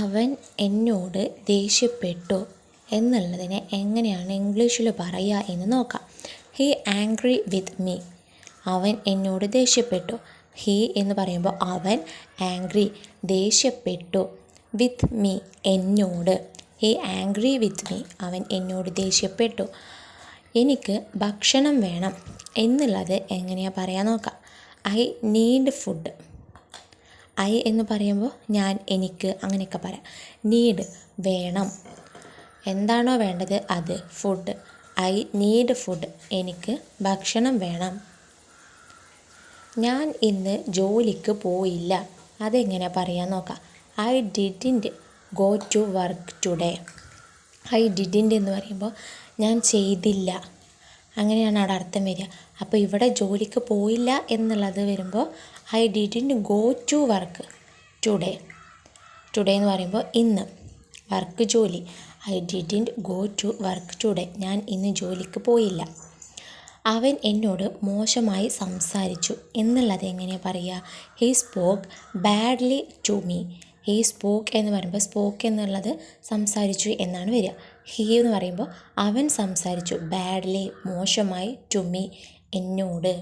അവൻ എന്നോട് ദേഷ്യപ്പെട്ടു എന്നുള്ളതിനെ എങ്ങനെയാണ് ഇംഗ്ലീഷിൽ പറയുക എന്ന് നോക്കാം. He angry with me. അവൻ എന്നോട് ദേഷ്യപ്പെട്ടു. ഹി എന്ന് പറയുമ്പോൾ അവൻ, ആംഗ്രി ദേഷ്യപ്പെട്ടു, വിത്ത് മീ എന്നോട്. ഹി ആംഗ്രി വിത്ത് മീ, അവൻ എന്നോട് ദേഷ്യപ്പെട്ടു. എനിക്ക് ഭക്ഷണം വേണം എന്നുള്ളത് എങ്ങനെയാണ് പറയാൻ നോക്കാം. I need food. ഐ എന്ന് പറയുമ്പോൾ ഞാൻ, എനിക്ക് അങ്ങനെയൊക്കെ പറയാം. നീഡ് വേണം, എന്താണോ വേണ്ടത് അത്. ഫുഡ്, ഐ നീഡ് ഫുഡ്, എനിക്ക് ഭക്ഷണം വേണം. ഞാൻ ഇന്ന് ജോലിക്ക് പോയില്ല, അതെങ്ങനെ പറയാൻ നോക്കാം. I didn't go to work today. I didn't എന്ന് പറയുമ്പോൾ ഞാൻ ചെയ്തില്ല, അങ്ങനെയാണ് അവിടെ അർത്ഥം വരിക. അപ്പോൾ ഇവിടെ ജോലിക്ക് പോയില്ല എന്നുള്ളത് വരുമ്പോൾ I didn't go to work today. Today എന്ന് പറയുമ്പോൾ ഇന്ന്, വർക്ക് ജോലി. I didn't go to work today, ഞാൻ ഇന്ന് ജോലിക്ക് പോയില്ല. അവൻ എന്നോട് മോശമായി സംസാരിച്ചു എന്നുള്ളത് എങ്ങനെയാണ് പറയുക. He spoke badly to me. He spoke എന്ന് പറയുമ്പോൾ സ്പോക്ക് എന്നുള്ളത് സംസാരിച്ചു എന്നാണ് വരിക. ഹീ എന്ന് പറയുമ്പോൾ അവൻ സംസാരിച്ചു, ബാഡ്ലി മോശമായി, ടു മീ എന്നോട്.